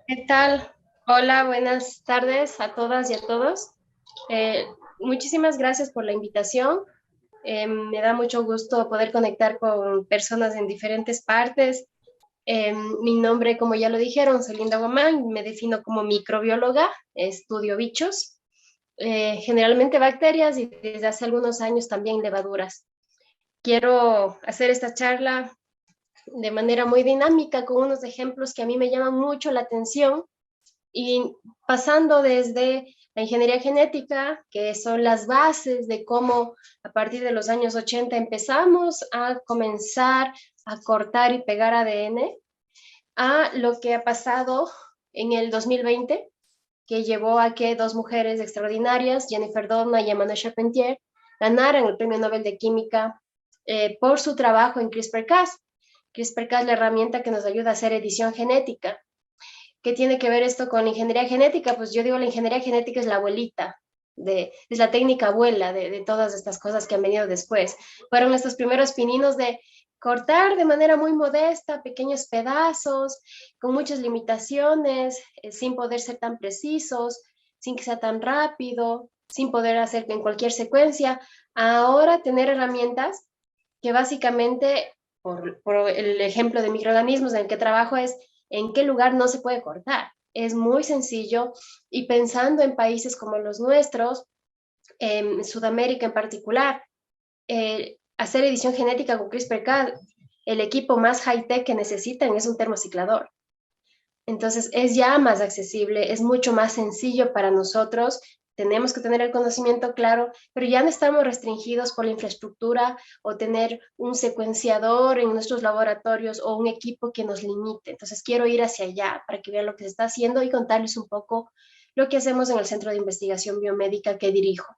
¿Qué tal? Hola, buenas tardes a todas y a todos. Eh, Muchísimas gracias por la invitación. Me da mucho gusto poder conectar con personas en diferentes partes. Mi nombre, como ya lo dijeron, soy Linda Guamán, me defino como microbióloga, estudio bichos, generalmente bacterias y desde hace algunos años también levaduras. Quiero hacer esta charla de manera muy dinámica con unos ejemplos que a mí me llaman mucho la atención y pasando desde la ingeniería genética, que son las bases de cómo a partir de los años 80 empezamos a comenzar a cortar y pegar ADN, a lo que ha pasado en el 2020, que llevó a que dos mujeres extraordinarias, Jennifer Doudna y Emmanuelle Charpentier, ganaran el Premio Nobel de Química por su trabajo en CRISPR-Cas. CRISPR-Cas es la herramienta que nos ayuda a hacer edición genética. ¿Qué tiene que ver esto con la ingeniería genética? Pues yo digo, la ingeniería genética es la abuelita, es la técnica abuela de todas estas cosas que han venido después. Fueron estos primeros pininos de cortar de manera muy modesta pequeños pedazos, con muchas limitaciones, sin poder ser tan precisos, sin que sea tan rápido, sin poder hacer en cualquier secuencia. Ahora tener herramientas que básicamente, por el ejemplo de microorganismos en el que trabajo, es en qué lugar no se puede cortar. Es muy sencillo y pensando en países como los nuestros, en Sudamérica en particular, hacer edición genética con CRISPR-Cas, el equipo más high-tech que necesitan es un termociclador. Entonces es ya más accesible, es mucho más sencillo para nosotros. Tenemos que tener el conocimiento claro, pero ya no estamos restringidos por la infraestructura o tener un secuenciador en nuestros laboratorios o un equipo que nos limite. Entonces quiero ir hacia allá para que vean lo que se está haciendo y contarles un poco lo que hacemos en el Centro de Investigación Biomédica que dirijo.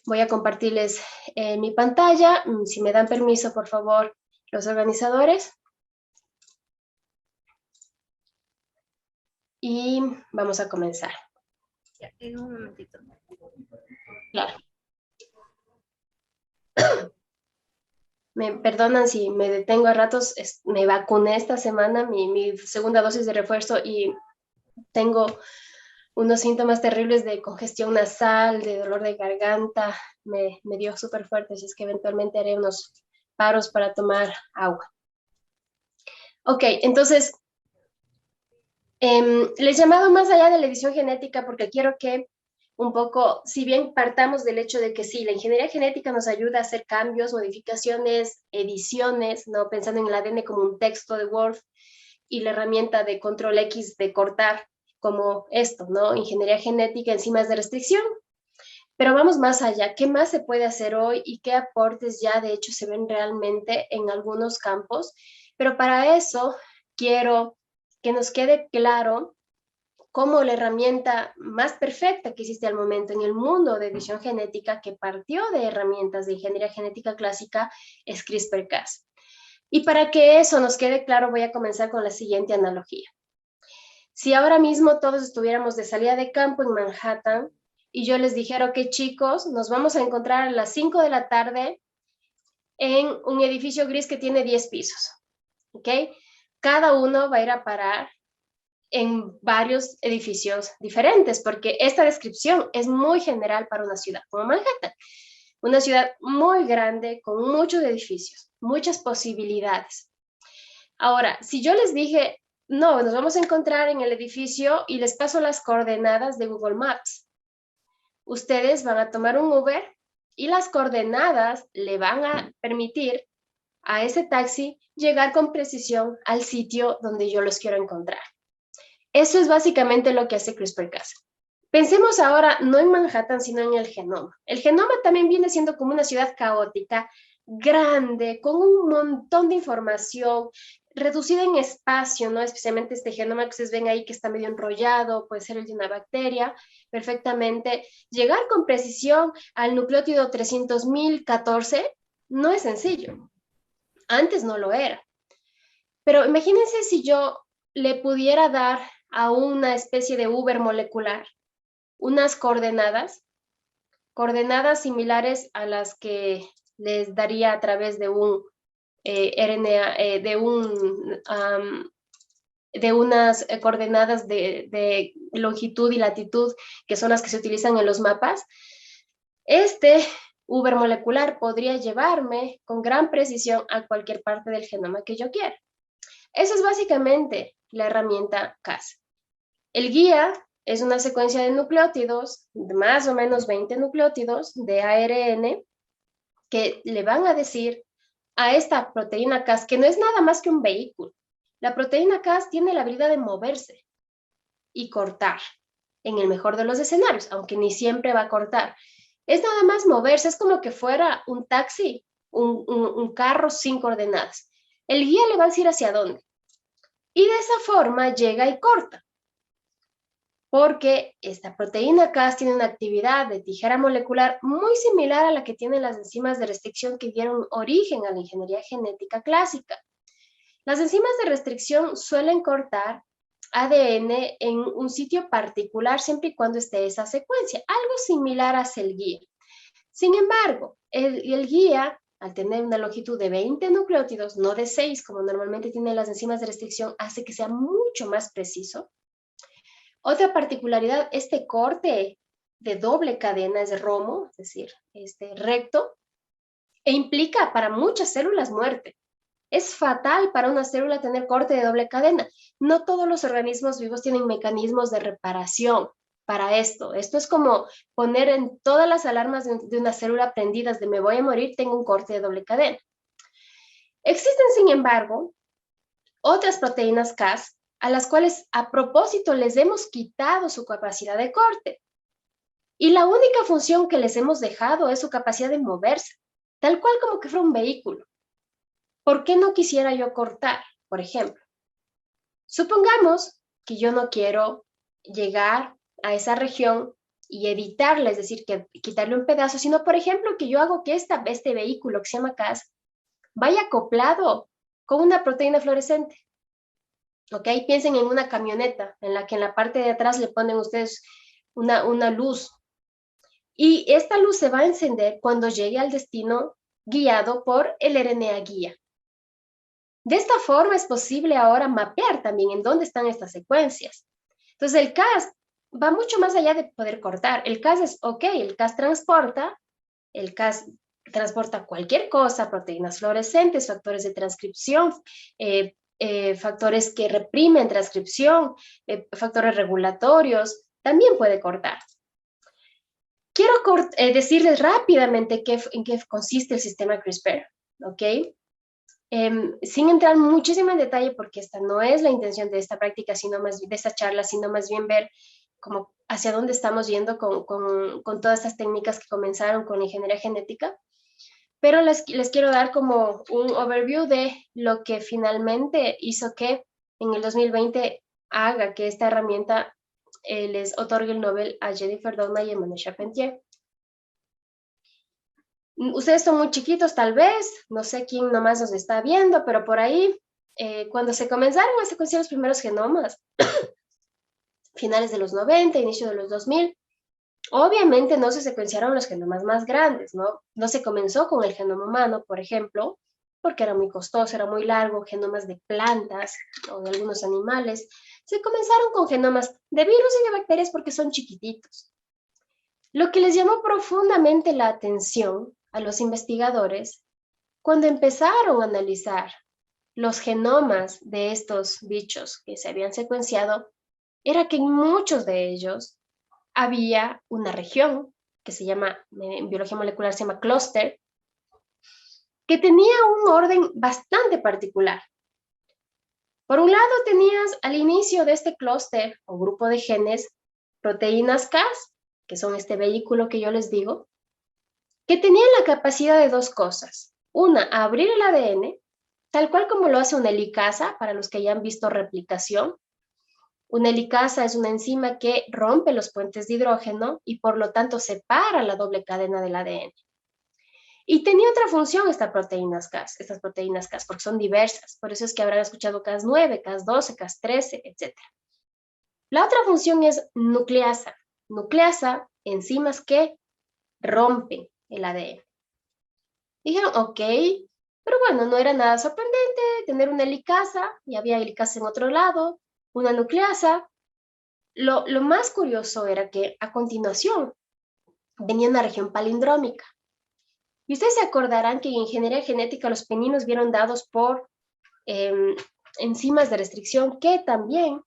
Voy a compartirles mi pantalla. Si me dan permiso, por favor, los organizadores. Y vamos a comenzar. Ya, en un momentito. Claro. Me perdonan si me detengo a ratos, me vacuné esta semana, mi segunda dosis de refuerzo y tengo unos síntomas terribles de congestión nasal, de dolor de garganta, me dio súper fuerte, así es que eventualmente haré unos paros para tomar agua. Ok, entonces, les he llamado más allá de la edición genética porque quiero que un poco, si bien partamos del hecho de que sí, la ingeniería genética nos ayuda a hacer cambios, modificaciones, ediciones, ¿no? Pensando en el ADN como un texto de Word y la herramienta de control X de cortar como esto, ¿no? Ingeniería genética, enzimas de restricción. Pero vamos más allá, ¿qué más se puede hacer hoy y qué aportes ya de hecho se ven realmente en algunos campos? Pero para eso quiero que nos quede claro cómo la herramienta más perfecta que existe al momento en el mundo de edición genética, que partió de herramientas de ingeniería genética clásica, es CRISPR-Cas. Y para que eso nos quede claro, voy a comenzar con la siguiente analogía. Si ahora mismo todos estuviéramos de salida de campo en Manhattan y yo les dijera, ok chicos, nos vamos a encontrar a las 5 de la tarde en un edificio gris que tiene 10 pisos, ¿ok? Cada uno va a ir a parar en varios edificios diferentes, porque esta descripción es muy general para una ciudad como Manhattan, una ciudad muy grande con muchos edificios, muchas posibilidades. Ahora, si yo les dije, no, nos vamos a encontrar en el edificio y les paso las coordenadas de Google Maps, ustedes van a tomar un Uber y las coordenadas le van a permitir a ese taxi llegar con precisión al sitio donde yo los quiero encontrar. Eso es básicamente lo que hace CRISPR-Cas. Pensemos ahora no en Manhattan, sino en el genoma. El genoma también viene siendo como una ciudad caótica, grande, con un montón de información, reducida en espacio, ¿no? Especialmente este genoma que ustedes ven ahí que está medio enrollado, puede ser el de una bacteria, perfectamente. Llegar con precisión al nucleótido 300.014 no es sencillo. Antes no lo era. Pero imagínense si yo le pudiera dar a una especie de Uber molecular unas coordenadas similares a las que les daría a través de un RNA, de un de unas coordenadas de longitud y latitud, que son las que se utilizan en los mapas, este Uber molecular podría llevarme con gran precisión a cualquier parte del genoma que yo quiera. Eso es básicamente la herramienta Cas. El guía es una secuencia de nucleótidos, de más o menos 20 nucleótidos de ARN, que le van a decir a esta proteína Cas, que no es nada más que un vehículo. La proteína Cas tiene la habilidad de moverse y cortar, en el mejor de los escenarios, aunque ni siempre va a cortar. Es nada más moverse, es como que fuera un taxi, un carro sin coordenadas. El guía le va a decir hacia dónde. Y de esa forma llega y corta. Porque esta proteína Cas tiene una actividad de tijera molecular muy similar a la que tienen las enzimas de restricción que dieron origen a la ingeniería genética clásica. Las enzimas de restricción suelen cortar ADN en un sitio particular siempre y cuando esté esa secuencia, algo similar hace el guía. Sin embargo, el guía, al tener una longitud de 20 nucleótidos, no de 6, como normalmente tienen las enzimas de restricción, hace que sea mucho más preciso. Otra particularidad, este corte de doble cadena es romo, es decir, recto, e implica para muchas células muerte. Es fatal para una célula tener corte de doble cadena. No todos los organismos vivos tienen mecanismos de reparación para esto. Esto es como poner en todas las alarmas de una célula prendidas de me voy a morir, tengo un corte de doble cadena. Existen, sin embargo, otras proteínas Cas a las cuales a propósito les hemos quitado su capacidad de corte. Y la única función que les hemos dejado es su capacidad de moverse, tal cual como que fuera un vehículo. ¿Por qué no quisiera yo cortar? Por ejemplo, supongamos que yo no quiero llegar a esa región y editarla, es decir, que quitarle un pedazo, sino, por ejemplo, que yo hago que este vehículo que se llama Cas vaya acoplado con una proteína fluorescente. ¿Ok? Piensen en una camioneta en la que en la parte de atrás le ponen ustedes una luz. Y esta luz se va a encender cuando llegue al destino guiado por el RNA guía. De esta forma es posible ahora mapear también en dónde están estas secuencias. Entonces el Cas va mucho más allá de poder cortar. El Cas es, ok, el Cas transporta cualquier cosa, proteínas fluorescentes, factores de transcripción, factores que reprimen transcripción, factores regulatorios, también puede cortar. Quiero decirles rápidamente en qué consiste el sistema CRISPR, ¿ok? Sin entrar muchísimo en detalle, porque esta no es la intención de esta práctica, de esta charla, sino más bien ver como hacia dónde estamos yendo con todas estas técnicas que comenzaron con la ingeniería genética. Pero les quiero dar como un overview de lo que finalmente hizo que en el 2020 haga que esta herramienta les otorgue el Nobel a Jennifer Doudna y Emmanuel Charpentier. Ustedes son muy chiquitos tal vez, no sé quién nomás nos está viendo, pero por ahí, cuando se comenzaron a secuenciar los primeros genomas, finales de los 90, inicio de los 2000, obviamente no se secuenciaron los genomas más grandes, ¿no? No se comenzó con el genoma humano, por ejemplo, porque era muy costoso, era muy largo, genomas de plantas o de algunos animales. Se comenzaron con genomas de virus y de bacterias porque son chiquititos. Lo que les llamó profundamente la atención a los investigadores cuando empezaron a analizar los genomas de estos bichos que se habían secuenciado era que en muchos de ellos había una región que se llama, en biología molecular se llama clúster, que tenía un orden bastante particular. Por un lado tenías al inicio de este clúster o grupo de genes proteínas Cas, que son este vehículo que yo les digo, que tenían la capacidad de dos cosas. Una, abrir el ADN, tal cual como lo hace una helicasa, para los que ya han visto replicación. Una helicasa es una enzima que rompe los puentes de hidrógeno y por lo tanto separa la doble cadena del ADN. Y tenía otra función estas proteínas Cas, porque son diversas. Por eso es que habrán escuchado Cas9, Cas12, Cas13, etc. La otra función es nucleasa. Nucleasa, enzimas que rompen el ADN. Dijeron, ok, Pero bueno, no era nada sorprendente tener una helicasa, y había helicasa en otro lado, una nucleasa. Lo más curioso era que a continuación venía una región palindrómica. Y ustedes se acordarán que en ingeniería genética los peninos vieron dados por enzimas de restricción que también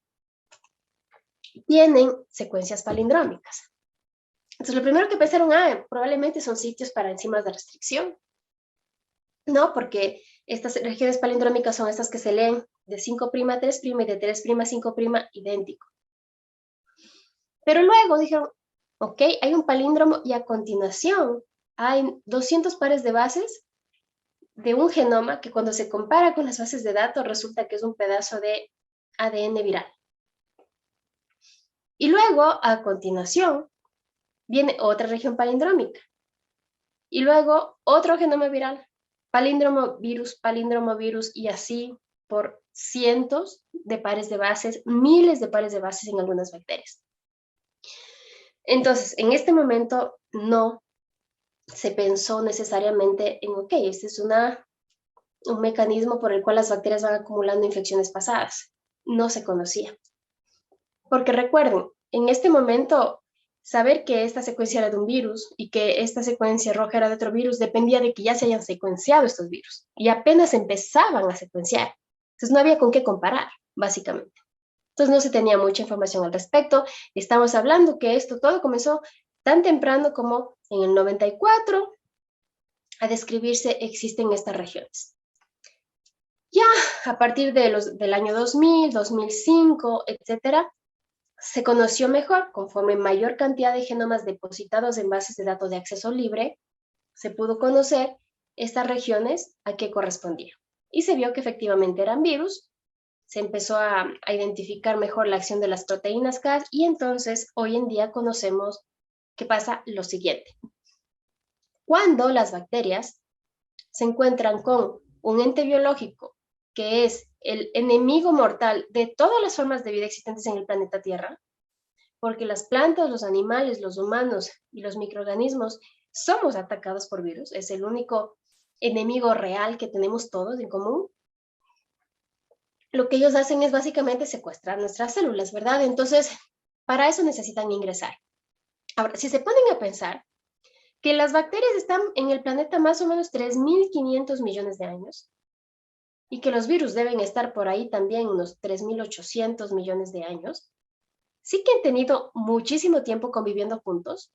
tienen secuencias palindrómicas. Entonces, lo primero que pensaron, probablemente son sitios para enzimas de restricción. No, porque estas regiones palindrómicas son estas que se leen de 5' a 3' y de 3' a 5' idéntico. Pero luego dijeron, ok, hay un palíndromo y a continuación hay 200 pares de bases de un genoma que cuando se compara con las bases de datos resulta que es un pedazo de ADN viral. Y luego, a continuación, viene otra región palindrómica. Y luego, otro genoma viral. Palíndromo, virus, y así por cientos de pares de bases, miles de pares de bases en algunas bacterias. Entonces, en este momento no se pensó necesariamente en, ok, este es un mecanismo por el cual las bacterias van acumulando infecciones pasadas. No se conocía. Porque recuerden, en este momento, saber que esta secuencia era de un virus y que esta secuencia roja era de otro virus dependía de que ya se hayan secuenciado estos virus y apenas empezaban a secuenciar. Entonces no había con qué comparar, básicamente. Entonces no se tenía mucha información al respecto. Estamos hablando que esto todo comenzó tan temprano como en el 94 a describirse existen estas regiones. Ya a partir del año 2000, 2005, etcétera, se conoció mejor, conforme mayor cantidad de genomas depositados en bases de datos de acceso libre, se pudo conocer estas regiones a qué correspondían. Y se vio que efectivamente eran virus, se empezó a identificar mejor la acción de las proteínas Cas y entonces hoy en día conocemos que pasa lo siguiente. Cuando las bacterias se encuentran con un ente biológico que es el enemigo mortal de todas las formas de vida existentes en el planeta Tierra, porque las plantas, los animales, los humanos y los microorganismos somos atacados por virus, es el único enemigo real que tenemos todos en común. Lo que ellos hacen es básicamente secuestrar nuestras células, ¿verdad? Entonces, para eso necesitan ingresar. Ahora, si se ponen a pensar que las bacterias están en el planeta más o menos 3.500 millones de años y que los virus deben estar por ahí también unos 3.800 millones de años, sí que han tenido muchísimo tiempo conviviendo juntos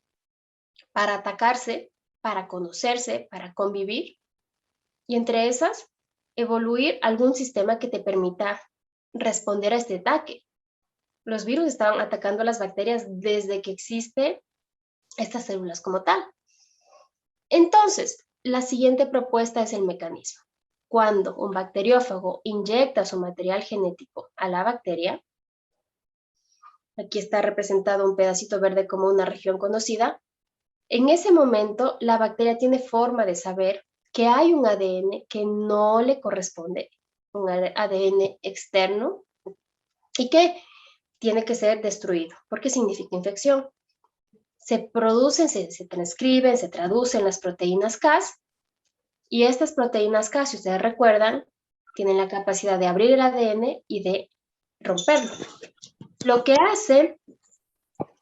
para atacarse, para conocerse, para convivir y entre esas, evoluir algún sistema que te permita responder a este ataque. Los virus estaban atacando a las bacterias desde que existen estas células como tal. Entonces, la siguiente propuesta es el mecanismo. Cuando un bacteriófago inyecta su material genético a la bacteria, aquí está representado un pedacito verde como una región conocida, en ese momento la bacteria tiene forma de saber que hay un ADN que no le corresponde, un ADN externo, y que tiene que ser destruido, porque significa infección. Se producen, se transcriben, se traducen las proteínas Cas, y estas proteínas Cas, si ustedes recuerdan, tienen la capacidad de abrir el ADN y de romperlo. Lo que hace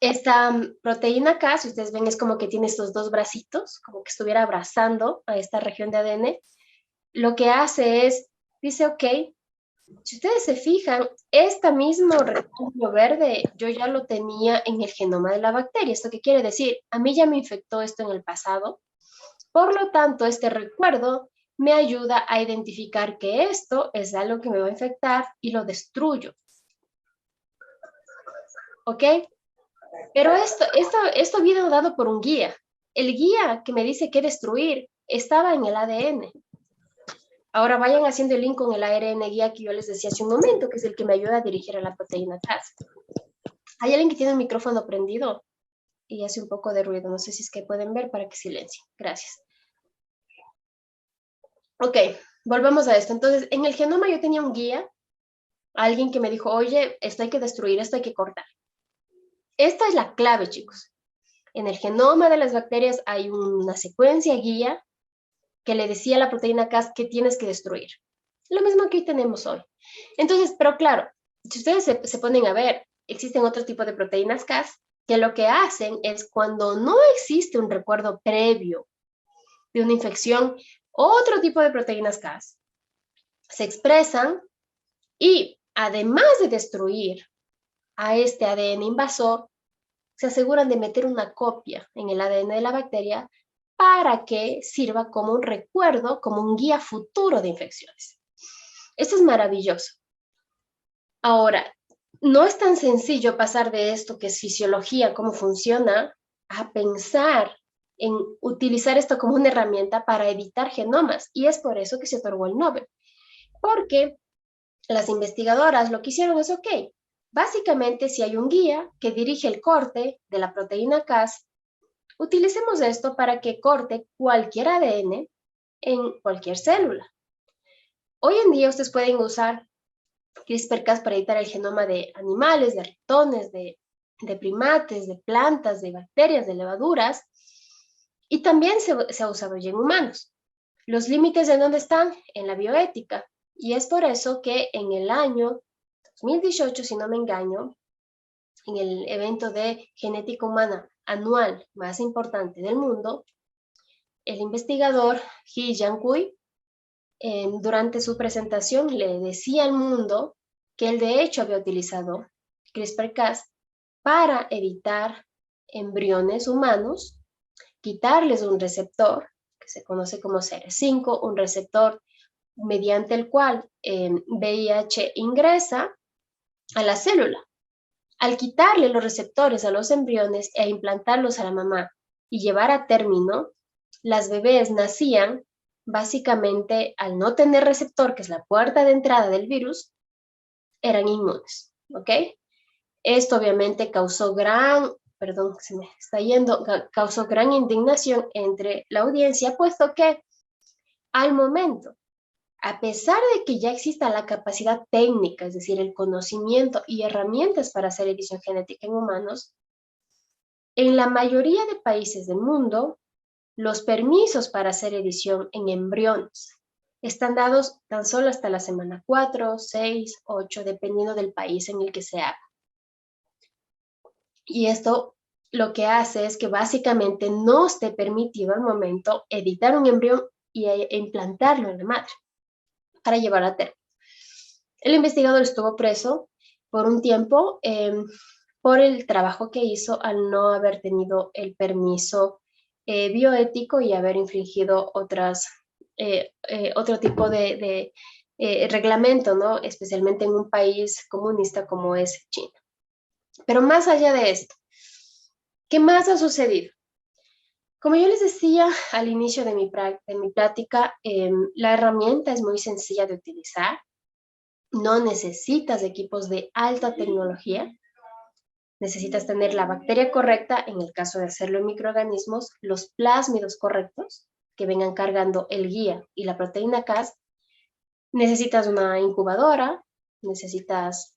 esta proteína Cas, si ustedes ven, es como que tiene estos dos bracitos, como que estuviera abrazando a esta región de ADN. Lo que hace es, dice, ok, si ustedes se fijan, este mismo rectángulo verde yo ya lo tenía en el genoma de la bacteria. ¿Esto qué quiere decir? A mí ya me infectó esto en el pasado. Por lo tanto, este recuerdo me ayuda a identificar que esto es algo que me va a infectar y lo destruyo. ¿Ok? Pero esto viene dado por un guía. El guía que me dice qué destruir estaba en el ADN. Ahora vayan haciendo el link con el ARN guía que yo les decía hace un momento, que es el que me ayuda a dirigir a la proteína Cas. Hay alguien que tiene el micrófono prendido y hace un poco de ruido. No sé si es que pueden ver para que silencien. Gracias. Ok, volvamos a esto. Entonces, en el genoma yo tenía un guía, alguien que me dijo, oye, esto hay que destruir, esto hay que cortar. Esta es la clave, chicos. En el genoma de las bacterias hay una secuencia guía que le decía a la proteína Cas que tienes que destruir. Lo mismo que hoy tenemos hoy. Entonces, pero claro, si ustedes se ponen a ver, existen otro tipo de proteínas Cas que lo que hacen es cuando no existe un recuerdo previo de una infección, otro tipo de proteínas Cas se expresan y además de destruir a este ADN invasor, se aseguran de meter una copia en el ADN de la bacteria para que sirva como un recuerdo, como un guía futuro de infecciones. Esto es maravilloso. Ahora, no es tan sencillo pasar de esto que es fisiología, cómo funciona, a pensar en utilizar esto como una herramienta para editar genomas. Y es por eso que se otorgó el Nobel. Porque las investigadoras lo que hicieron es, ok, básicamente si hay un guía que dirige el corte de la proteína Cas, utilicemos esto para que corte cualquier ADN en cualquier célula. Hoy en día ustedes pueden usar CRISPR-Cas para editar el genoma de animales, de ratones, de primates, de plantas, de bacterias, de levaduras, y también se ha usado ya en humanos. Los límites de dónde están en la bioética, y es por eso que en el año 2018, si no me engaño, en el evento de genética humana anual más importante del mundo, el investigador He Jiankui, durante su presentación le decía al mundo que él de hecho había utilizado CRISPR-Cas para editar embriones humanos, quitarles un receptor que se conoce como CR5, un receptor mediante el cual VIH ingresa a la célula. Al quitarle los receptores a los embriones e implantarlos a la mamá y llevar a término, las bebés nacían básicamente al no tener receptor, que es la puerta de entrada del virus, eran inmunes, ¿ok? Esto obviamente causó causó gran indignación entre la audiencia, puesto que al momento, a pesar de que ya exista la capacidad técnica, es decir, el conocimiento y herramientas para hacer edición genética en humanos, en la mayoría de países del mundo, los permisos para hacer edición en embriones están dados tan solo hasta la semana 4, 6, 8, dependiendo del país en el que se haga. Y esto lo que hace es que básicamente no esté permitido al momento editar un embrión e implantarlo en la madre para llevar a término. El investigador estuvo preso por un tiempo por el trabajo que hizo al no haber tenido el permiso bioético y haber infringido otro tipo de reglamento, ¿no? Especialmente en un país comunista como es China. Pero más allá de esto, ¿qué más ha sucedido? Como yo les decía al inicio de mi plática, la herramienta es muy sencilla de utilizar. No necesitas equipos de alta tecnología. Necesitas tener la bacteria correcta, en el caso de hacerlo en microorganismos, los plásmidos correctos que vengan cargando el guía y la proteína Cas. Necesitas una incubadora, necesitas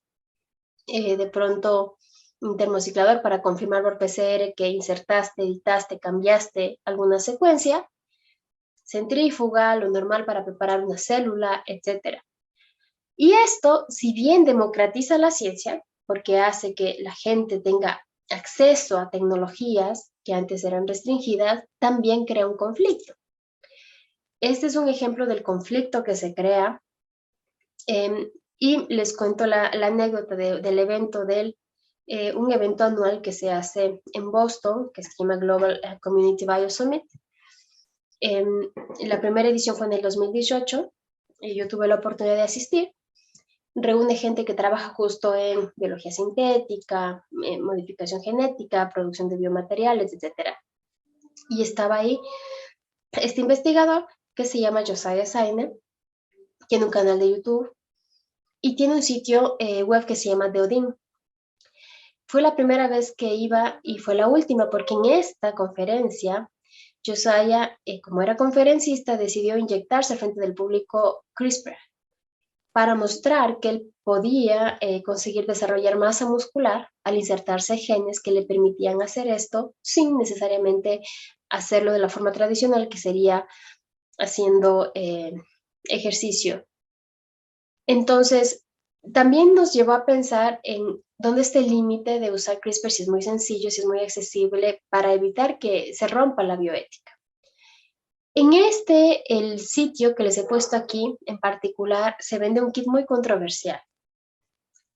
de pronto un termociclador para confirmar por PCR que insertaste, editaste, cambiaste alguna secuencia, centrífuga, lo normal para preparar una célula, etc. Y esto, si bien democratiza la ciencia, porque hace que la gente tenga acceso a tecnologías que antes eran restringidas, también crea un conflicto. Este es un ejemplo del conflicto que se crea y les cuento la anécdota del evento un evento anual que se hace en Boston, que se llama Global Community Bio Summit. La primera edición fue en el 2018 y yo tuve la oportunidad de asistir. Reúne gente que trabaja justo en biología sintética, modificación genética, producción de biomateriales, etc. Y estaba ahí este investigador que se llama Josiah Sainer, tiene un canal de YouTube y tiene un sitio web que se llama The Odin. Fue la primera vez que iba y fue la última, porque en esta conferencia, Josiah, como era conferencista, decidió inyectarse al frente del público CRISPR para mostrar que él podía conseguir desarrollar masa muscular al insertarse genes que le permitían hacer esto sin necesariamente hacerlo de la forma tradicional, que sería haciendo ejercicio. Entonces, también nos llevó a pensar en dónde está el límite de usar CRISPR, si es muy sencillo, si es muy accesible, para evitar que se rompa la bioética. En el sitio que les he puesto aquí, en particular, se vende un kit muy controversial.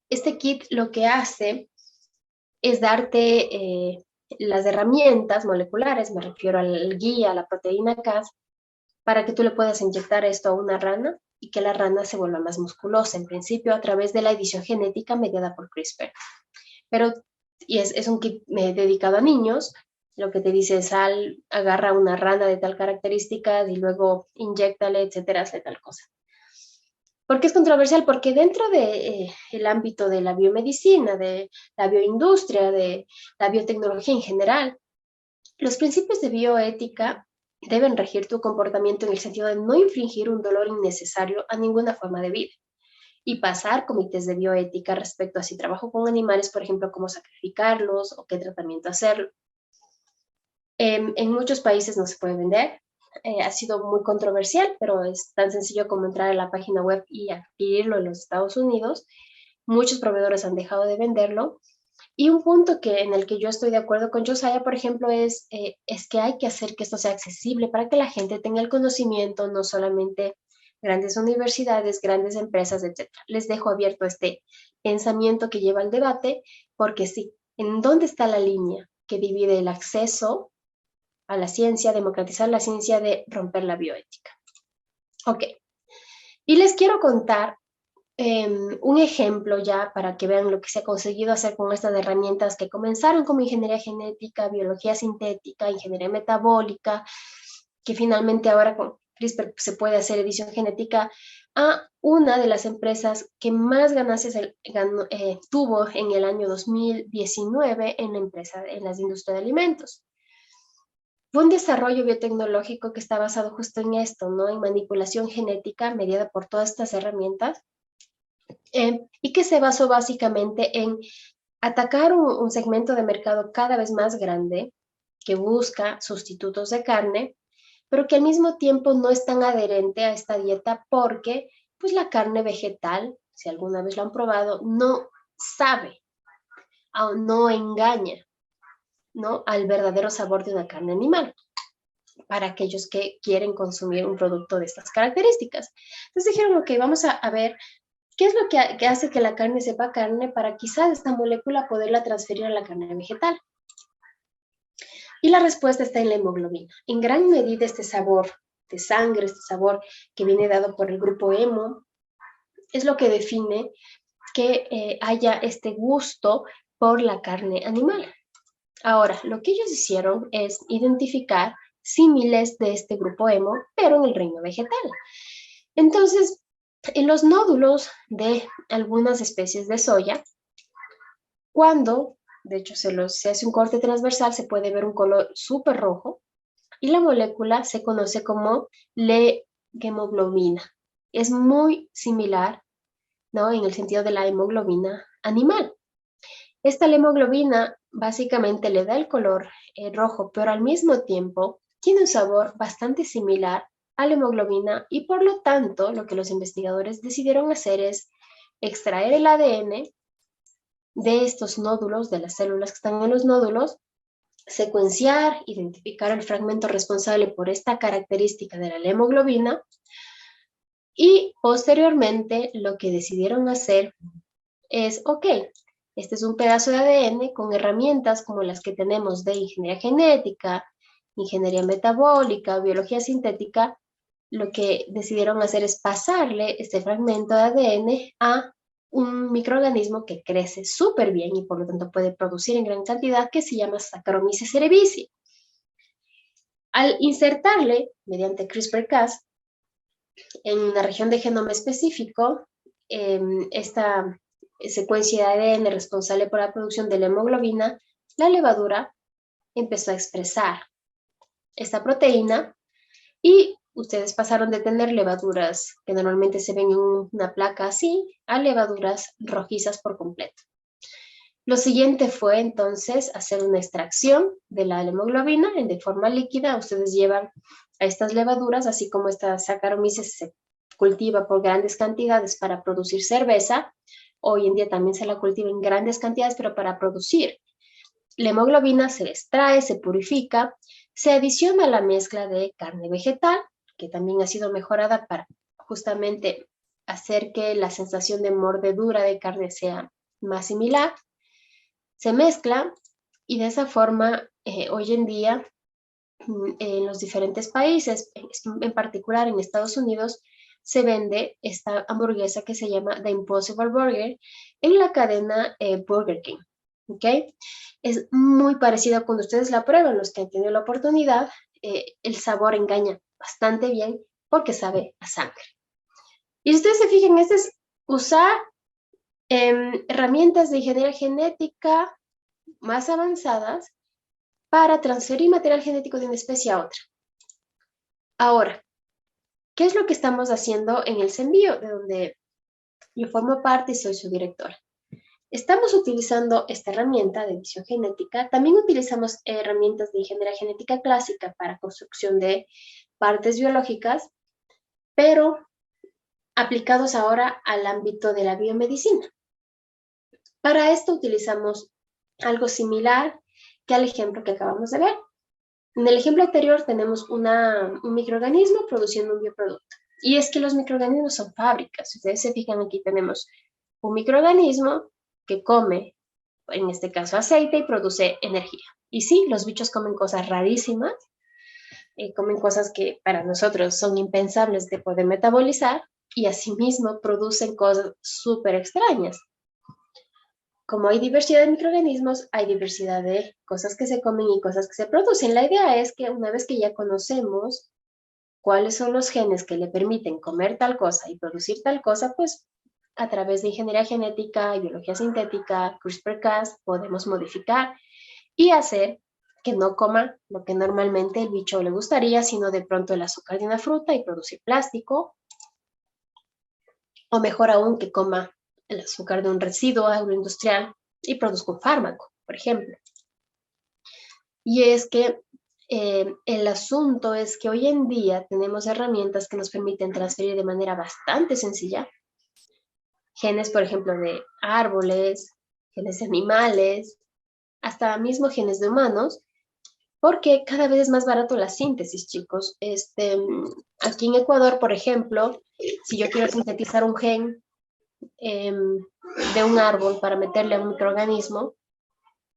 Este kit lo que hace es darte las herramientas moleculares, me refiero al guía, a la proteína Cas, para que tú le puedas inyectar esto a una rana y que la rana se vuelva más musculosa, en principio a través de la edición genética mediada por CRISPR. Pero es un kit dedicado a niños. Lo que te dice es, agarra una rana de tal características y luego inyéctale, etcétera, hace tal cosa. ¿Por qué es controversial? Porque dentro del ámbito de la biomedicina, de la bioindustria, de la biotecnología en general, los principios de bioética deben regir tu comportamiento en el sentido de no infligir un dolor innecesario a ninguna forma de vida y pasar comités de bioética respecto a si trabajo con animales, por ejemplo, cómo sacrificarlos o qué tratamiento hacerlo. En muchos países no se puede vender. Ha sido muy controversial, pero es tan sencillo como entrar a la página web y adquirirlo en los Estados Unidos. Muchos proveedores han dejado de venderlo. Y un punto en el que yo estoy de acuerdo con Josiah, por ejemplo, es que hay que hacer que esto sea accesible para que la gente tenga el conocimiento, no solamente grandes universidades, grandes empresas, etc. Les dejo abierto este pensamiento que lleva al debate, porque sí, ¿en dónde está la línea que divide el acceso a la ciencia, democratizar la ciencia, de romper la bioética? Ok. Y les quiero contar un ejemplo ya para que vean lo que se ha conseguido hacer con estas herramientas que comenzaron como ingeniería genética, biología sintética, ingeniería metabólica, que finalmente ahora con CRISPR se puede hacer edición genética, a una de las empresas que más ganancias tuvo en el año 2019 en las industrias de alimentos. Fue un desarrollo biotecnológico que está basado justo en esto, ¿no? En manipulación genética mediada por todas estas herramientas, y que se basó básicamente en atacar un segmento de mercado cada vez más grande que busca sustitutos de carne, pero que al mismo tiempo no es tan adherente a esta dieta porque pues la carne vegetal, si alguna vez lo han probado, no sabe o no engaña, ¿no?, al verdadero sabor de una carne animal para aquellos que quieren consumir un producto de estas características. Entonces dijeron, ok, vamos a ver qué es lo que hace que la carne sepa carne para quizás esta molécula poderla transferir a la carne vegetal. Y la respuesta está en la hemoglobina. En gran medida este sabor de sangre, este sabor que viene dado por el grupo hemo, es lo que define que haya este gusto por la carne animal. Ahora, lo que ellos hicieron es identificar símiles de este grupo hemo, pero en el reino vegetal. Entonces, en los nódulos de algunas especies de soya, cuando, de hecho, se hace un corte transversal, se puede ver un color súper rojo y la molécula se conoce como leghemoglobina. Es muy similar, ¿no?, en el sentido de la hemoglobina animal. Esta hemoglobina básicamente le da el color rojo, pero al mismo tiempo tiene un sabor bastante similar a la hemoglobina y por lo tanto lo que los investigadores decidieron hacer es extraer el ADN de estos nódulos, de las células que están en los nódulos, secuenciar, identificar el fragmento responsable por esta característica de la hemoglobina y posteriormente lo que decidieron hacer es, ok, este es un pedazo de ADN con herramientas como las que tenemos de ingeniería genética, ingeniería metabólica, biología sintética. Lo que decidieron hacer es pasarle este fragmento de ADN a un microorganismo que crece súper bien y por lo tanto puede producir en gran cantidad, que se llama Saccharomyces cerevisiae. Al insertarle, mediante CRISPR-Cas, en una región de genoma específico, esta secuencia de ADN responsable por la producción de la hemoglobina, la levadura empezó a expresar esta proteína y ustedes pasaron de tener levaduras que normalmente se ven en una placa así a levaduras rojizas por completo. Lo siguiente fue entonces hacer una extracción de la hemoglobina de forma líquida. Ustedes llevan a estas levaduras, así como esta Saccharomyces se cultiva por grandes cantidades para producir cerveza. Hoy en día también se la cultiva en grandes cantidades, pero para producir. La hemoglobina se extrae, se purifica, se adiciona a la mezcla de carne vegetal, que también ha sido mejorada para justamente hacer que la sensación de mordedura de carne sea más similar. Se mezcla y de esa forma hoy en día en los diferentes países, en particular en Estados Unidos, se vende esta hamburguesa que se llama The Impossible Burger en la cadena Burger King. ¿Ok? Es muy parecida cuando ustedes la prueban, los que han tenido la oportunidad, el sabor engaña bastante bien porque sabe a sangre. Y si ustedes se fijan, este es usar herramientas de ingeniería genética más avanzadas para transferir material genético de una especie a otra. Ahora, ¿qué es lo que estamos haciendo en el CENBIO, de donde yo formo parte y soy su directora? Estamos utilizando esta herramienta de edición genética. También utilizamos herramientas de ingeniería genética clásica para construcción de partes biológicas, pero aplicados ahora al ámbito de la biomedicina. Para esto utilizamos algo similar que al ejemplo que acabamos de ver. En el ejemplo anterior tenemos un microorganismo produciendo un bioproducto. Y es que los microorganismos son fábricas. Si ustedes se fijan, aquí tenemos un microorganismo que come, en este caso aceite, y produce energía. Y sí, los bichos comen cosas rarísimas, comen cosas que para nosotros son impensables de poder metabolizar, y asimismo producen cosas súper extrañas. Como hay diversidad de microorganismos, hay diversidad de cosas que se comen y cosas que se producen. La idea es que una vez que ya conocemos cuáles son los genes que le permiten comer tal cosa y producir tal cosa, pues a través de ingeniería genética y biología sintética, CRISPR-Cas, podemos modificar y hacer que no coma lo que normalmente el bicho le gustaría, sino de pronto el azúcar de una fruta y producir plástico, o mejor aún, que coma el azúcar de un residuo agroindustrial y produzca un fármaco, por ejemplo. Y es que el asunto es que hoy en día tenemos herramientas que nos permiten transferir de manera bastante sencilla genes, por ejemplo, de árboles, genes de animales, hasta mismo genes de humanos, porque cada vez es más barato la síntesis, chicos. Aquí en Ecuador, por ejemplo, si yo quiero sintetizar un gen de un árbol para meterle a un microorganismo,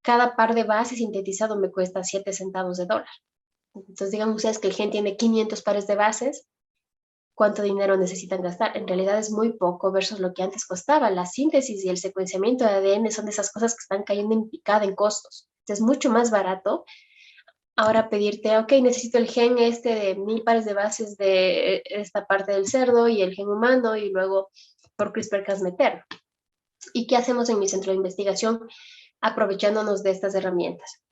cada par de bases sintetizado me cuesta 7 centavos de dólar. Entonces, digan ustedes que el gen tiene 500 pares de bases, ¿cuánto dinero necesitan gastar? En realidad es muy poco versus lo que antes costaba. La síntesis y el secuenciamiento de ADN son de esas cosas que están cayendo en picada en costos. Entonces, es mucho más barato ahora pedirte, ok, necesito el gen este de 1000 pares de bases de esta parte del cerdo y el gen humano, y luego por CRISPR-Cas meterlo. ¿Y qué hacemos en mi centro de investigación aprovechándonos de estas herramientas?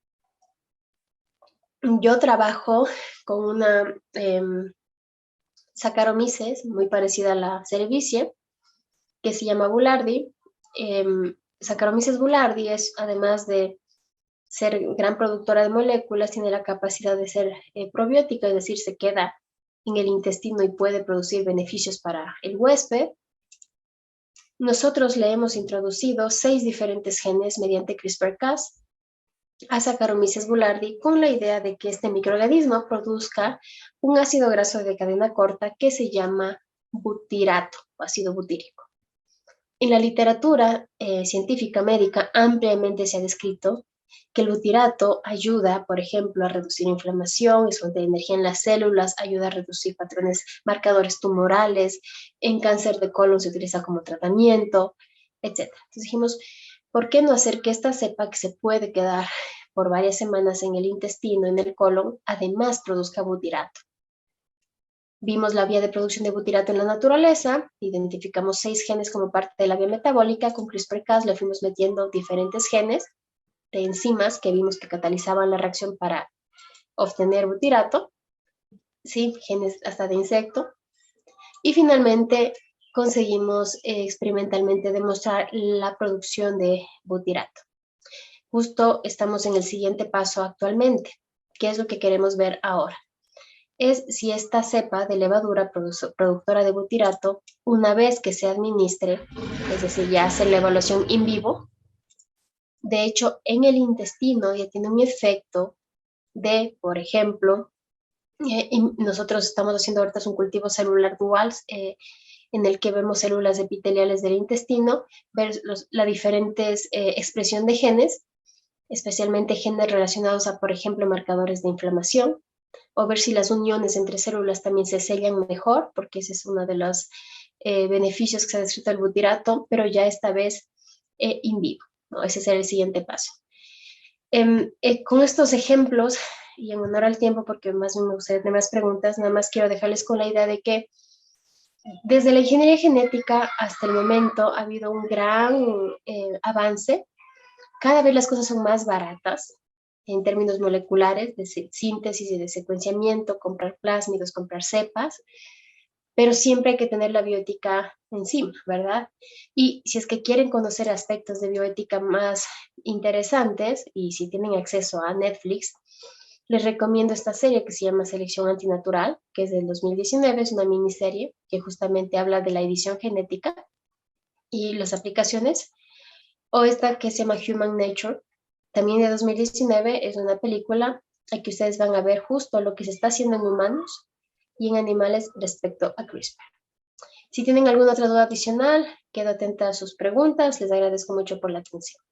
Yo trabajo con una Saccharomyces muy parecida a la cerevisiae, que se llama Boulardii. Saccharomyces boulardii es, además de ser gran productora de moléculas, tiene la capacidad de ser probiótica, es decir, se queda en el intestino y puede producir beneficios para el huésped. Nosotros le hemos introducido 6 diferentes genes mediante CRISPR-Cas a Saccharomyces boulardii con la idea de que este microorganismo produzca un ácido graso de cadena corta que se llama butirato o ácido butírico. En la literatura científica médica ampliamente se ha descrito que el butirato ayuda, por ejemplo, a reducir inflamación, es fuente de energía en las células, ayuda a reducir patrones marcadores tumorales, en cáncer de colon se utiliza como tratamiento, etc. Entonces dijimos, ¿por qué no hacer que esta cepa que se puede quedar por varias semanas en el intestino, en el colon, además produzca butirato? Vimos la vía de producción de butirato en la naturaleza, identificamos 6 genes como parte de la vía metabólica, con CRISPR-Cas le fuimos metiendo diferentes genes de enzimas que vimos que catalizaban la reacción para obtener butirato, ¿sí? Genes hasta de insecto, y finalmente conseguimos experimentalmente demostrar la producción de butirato. Justo estamos en el siguiente paso actualmente. ¿Qué es lo que queremos ver ahora? es si esta cepa de levadura productora de butirato, una vez que se administre, es decir, ya hace la evaluación in vivo, de hecho, en el intestino ya tiene un efecto de, por ejemplo, nosotros estamos haciendo ahorita un cultivo celular dual, en el que vemos células epiteliales del intestino, ver la diferentes expresión de genes, especialmente genes relacionados a, por ejemplo, marcadores de inflamación, o ver si las uniones entre células también se sellan mejor, porque ese es uno de los beneficios que se ha descrito el butirato, pero ya esta vez in vivo, ¿no? Ese será el siguiente paso. Con estos ejemplos, y en honor al tiempo, porque más me gustaría tener más preguntas, nada más quiero dejarles con la idea de que desde la ingeniería genética hasta el momento ha habido un gran avance. Cada vez las cosas son más baratas en términos moleculares, de síntesis y de secuenciamiento, comprar plásmidos, comprar cepas, pero siempre hay que tener la bioética encima, ¿verdad? Y si es que quieren conocer aspectos de bioética más interesantes y si tienen acceso a Netflix, les recomiendo esta serie que se llama Selección Antinatural, que es del 2019, es una miniserie que justamente habla de la edición genética y las aplicaciones, o esta que se llama Human Nature, también de 2019, es una película en que ustedes van a ver justo lo que se está haciendo en humanos y en animales respecto a CRISPR. Si tienen alguna otra duda adicional, quedo atenta a sus preguntas. Les agradezco mucho por la atención.